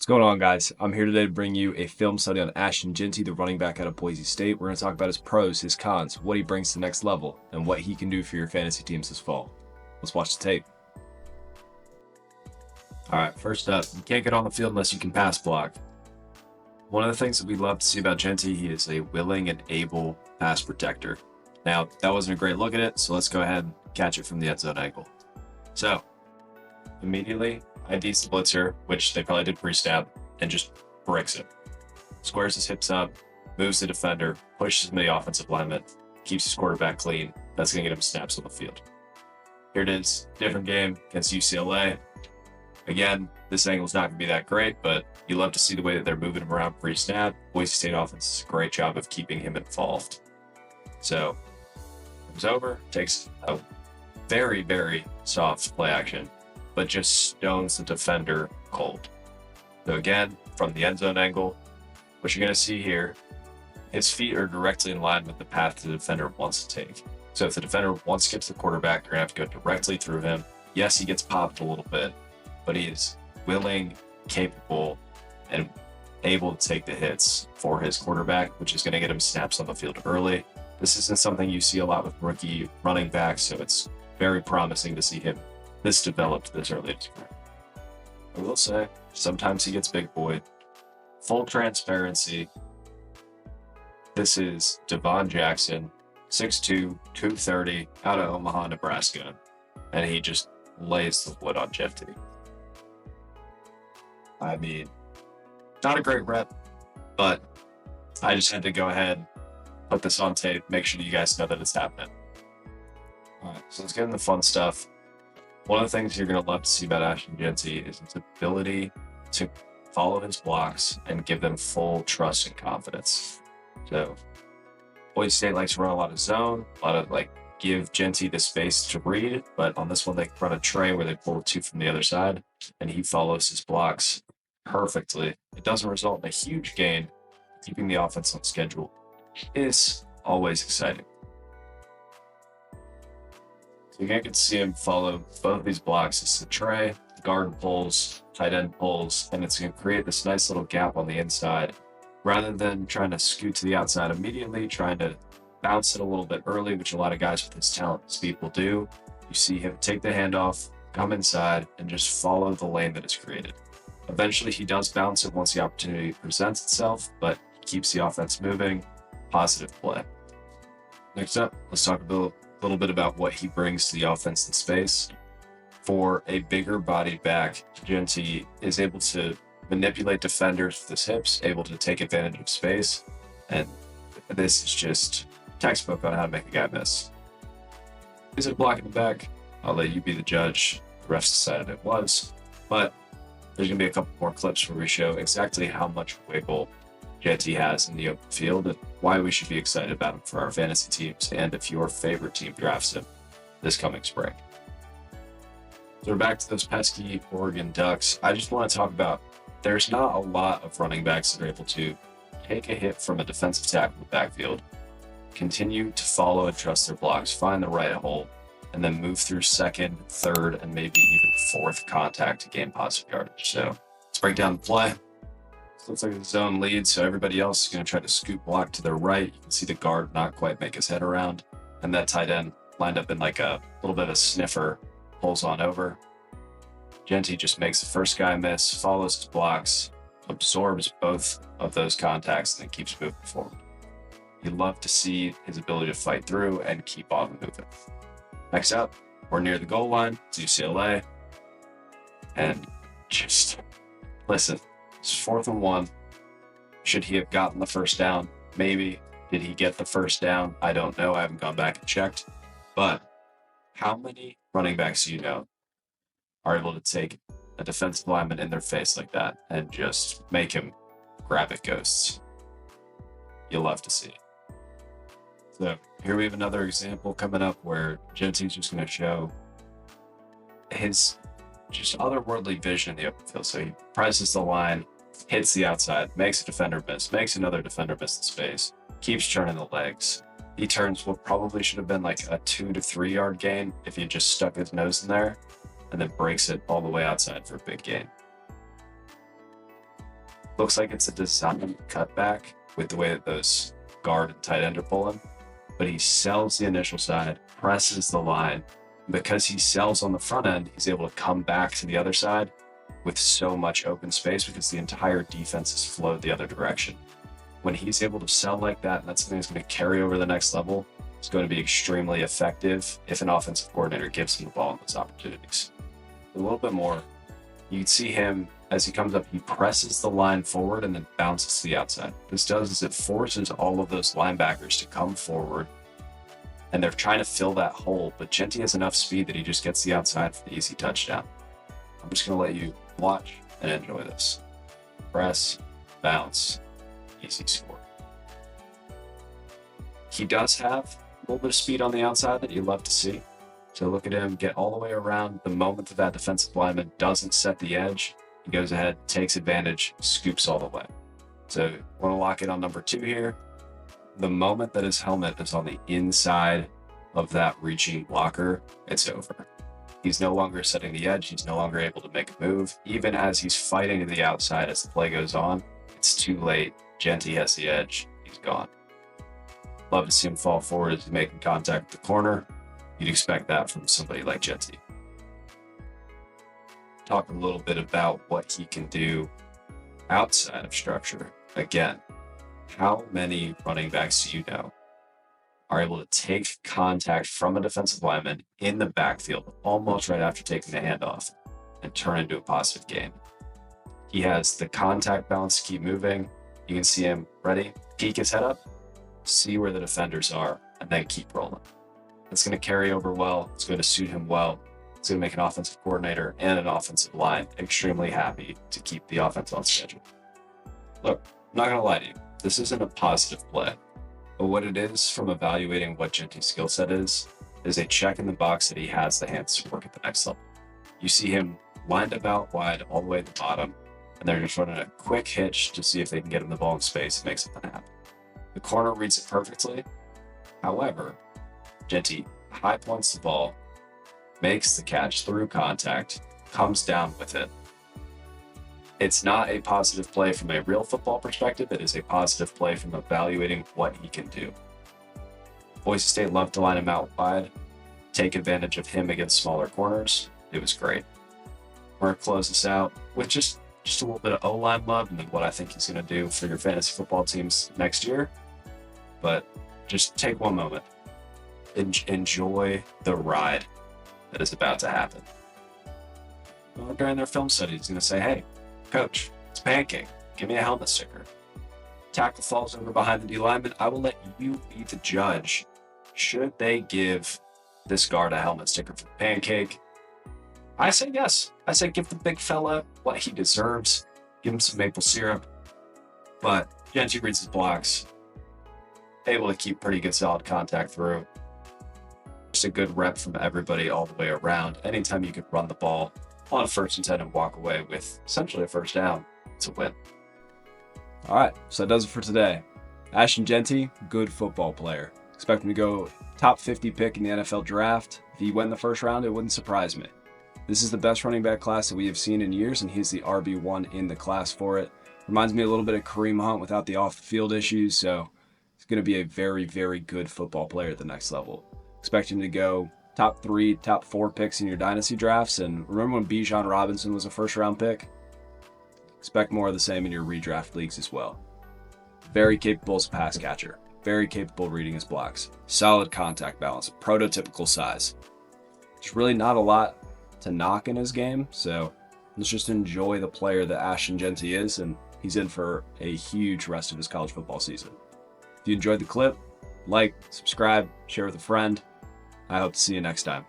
What's going on, guys? I'm here today to bring you a film study on Ashton Jeanty, the running back out of Boise State. We're going to talk about his pros, his cons, what he brings to the next level, and what he can do for your fantasy teams this fall. Let's watch the tape. All right, first up, you can't get on the field unless you can pass block. One of the things that we love to see about Jeanty, he is a willing and able pass protector. Now, that wasn't a great look at it, so let's go ahead and catch it from the end zone angle. So, immediately, IDs the blitzer, which they probably did pre-snap, and just bricks it. Squares his hips up, moves the defender, pushes him to the offensive lineman, keeps his quarterback clean. That's going to get him snaps on the field. Here it is, different game against UCLA. Again, this angle's not going to be that great, but you love to see the way that they're moving him around pre-snap. Boise State offense does a great job of keeping him involved. So, comes over, takes a very, very soft play action, but just stones the defender cold. So again, from the end zone angle, what you're going to see here, his feet are directly in line with the path the defender wants to take. So if the defender wants to get to the quarterback, you're going to have to go directly through him. Yes, he gets popped a little bit, but he is willing, capable, and able to take the hits for his quarterback, which is going to get him snaps on the field early. This isn't something you see a lot with rookie running backs, so it's very promising to see him this developed this early in his career. I will say, sometimes he gets big boy. Full transparency, this is Devon Jackson, 6'2", 230, out of Omaha, Nebraska, and he just lays the wood on Jeanty. I mean, not a great rep, but I just had to go ahead, put this on tape, make sure you guys know that it's happening. All right, so let's get into the fun stuff. One of the things you're going to love to see about Ashton Jeanty is his ability to follow his blocks and give them full trust and confidence. So, Boise State likes to run a lot of zone, a lot of give Jeanty the space to read, but on this one they run a tray where they pull the two from the other side, and he follows his blocks perfectly. It doesn't result in a huge gain. Keeping the offense on schedule is always exciting. So you can see him follow both of these blocks. It's the tray, guard pulls, tight end pulls, and it's going to create this nice little gap on the inside. Rather than trying to scoot to the outside immediately, trying to bounce it a little bit early, which a lot of guys with his talent and speed will do, you see him take the handoff, come inside, and just follow the lane that is created. Eventually, he does bounce it once the opportunity presents itself, but keeps the offense moving. Positive play. Next up, let's talk a little bit about what he brings to the offense in space. For a bigger bodied back, Jeanty is able to manipulate defenders with his hips, able to take advantage of space, and this is just textbook on how to make a guy miss. Is it blocking the back? I'll let you be the judge. The refs decided it was, but there's going to be a couple more clips where we show exactly how much wiggle Jeanty has in the open field and why we should be excited about him for our fantasy teams and if your favorite team drafts him this coming spring. So we're back to those pesky Oregon Ducks. I just want to talk about there's not a lot of running backs that are able to take a hit from a defensive tackle in the backfield, continue to follow and trust their blocks, find the right hole, and then move through second, third, and maybe even fourth contact to gain positive yardage. So let's break down the play. Looks like the zone lead, so everybody else is going to try to scoop block to their right. You can see the guard not quite make his head around, and that tight end lined up in like a little bit of a sniffer, pulls on over. Jeanty just makes the first guy miss, follows his blocks, absorbs both of those contacts, and then keeps moving forward. You love to see his ability to fight through and keep on moving. Next up, we're near the goal line. It's UCLA, and just listen. It's 4th and 1. Should he have gotten the first down? Maybe. Did he get the first down? I don't know. I haven't gone back and checked. But how many running backs do you know are able to take a defensive lineman in their face like that and just make him grab it ghosts? You'll love to see it. So here we have another example coming up where Jeanty's just going to show his just otherworldly vision in the open field. So he presses the line, hits the outside, makes a defender miss, makes another defender miss the space, keeps turning the legs. He turns what probably should have been like a 2 to 3 yard gain if he just stuck his nose in there, and then breaks it all the way outside for a big gain. Looks like it's a design cutback with the way that those guard and tight end are pulling, but he sells the initial side, presses the line. Because he sells on the front end, he's able to come back to the other side with so much open space because the entire defense is flowed the other direction. When he's able to sell like that, and that's something that's going to carry over the next level, it's going to be extremely effective if an offensive coordinator gives him the ball in those opportunities. A little bit more, you can see him as he comes up, he presses the line forward and then bounces to the outside. What this does is it forces all of those linebackers to come forward, and they're trying to fill that hole, but Jeanty has enough speed that he just gets the outside for the easy touchdown. I'm just going to let you watch and enjoy this. Press, bounce, easy score. He does have a little bit of speed on the outside that you love to see. So look at him get all the way around. The moment that that defensive lineman doesn't set the edge, he goes ahead, takes advantage, scoops all the way. So want to lock in on number 2 here. The moment that his helmet is on the inside of that reaching blocker, it's over. He's no longer setting the edge. He's no longer able to make a move. Even as he's fighting to the outside as the play goes on, it's too late. Jeanty has the edge. He's gone. Love to see him fall forward as he's making contact with the corner. You'd expect that from somebody like Jeanty. Talk a little bit about what he can do outside of structure. Again, how many running backs do you know are able to take contact from a defensive lineman in the backfield almost right after taking the handoff and turn into a positive gain? He has the contact balance to keep moving. You can see him ready, peek his head up, see where the defenders are, and then keep rolling. It's going to carry over well. It's going to suit him well. It's going to make an offensive coordinator and an offensive line extremely happy to keep the offense on schedule. Look, I'm not going to lie to you. This isn't a positive play. But what it is from evaluating what Jeanty's skill set is a check in the box that he has the hands to work at the next level. You see him lined up out wide all the way at the bottom, and they're just running a quick hitch to see if they can get him the ball in space and make something happen. The corner reads it perfectly. However, Jeanty high points the ball, makes the catch through contact, comes down with it. It's not a positive play from a real football perspective. It is a positive play from evaluating what he can do. Boise State loved to line him out wide, take advantage of him against smaller corners. It was great. We're going to close this out with just a little bit of O-line love and then what I think he's going to do for your fantasy football teams next year. But just take one moment. Enjoy the ride that is about to happen. During their film study, he's going to say, hey, coach, it's pancake. Give me a helmet sticker. Tackle falls over behind the D lineman. I will let you be the judge. Should they give this guard a helmet sticker for the pancake? I say yes. I say give the big fella what he deserves. Give him some maple syrup. But Jeanty reads his blocks. Able to keep pretty good solid contact through. Just a good rep from everybody all the way around. Anytime you could run the ball on 1st and 10 and walk away with essentially a first down, it's a win. All right, so that does it for today. Ashton Jeanty, good football player. Expect him to go top 50 pick in the NFL draft. If he went in the first round, it wouldn't surprise me. This is the best running back class that we have seen in years, and he's the RB1 in the class for it. Reminds me a little bit of Kareem Hunt without the off-the-field issues, so he's going to be a very, very good football player at the next level. Expect him to go top 3, top 4 picks in your dynasty drafts, and remember when Bijan Robinson was a first-round pick? Expect more of the same in your redraft leagues as well. Very capable as a pass catcher. Very capable of reading his blocks. Solid contact balance. Prototypical size. There's really not a lot to knock in his game, so let's just enjoy the player that Ashton Jeanty is, and he's in for a huge rest of his college football season. If you enjoyed the clip, like, subscribe, share with a friend. I hope to see you next time.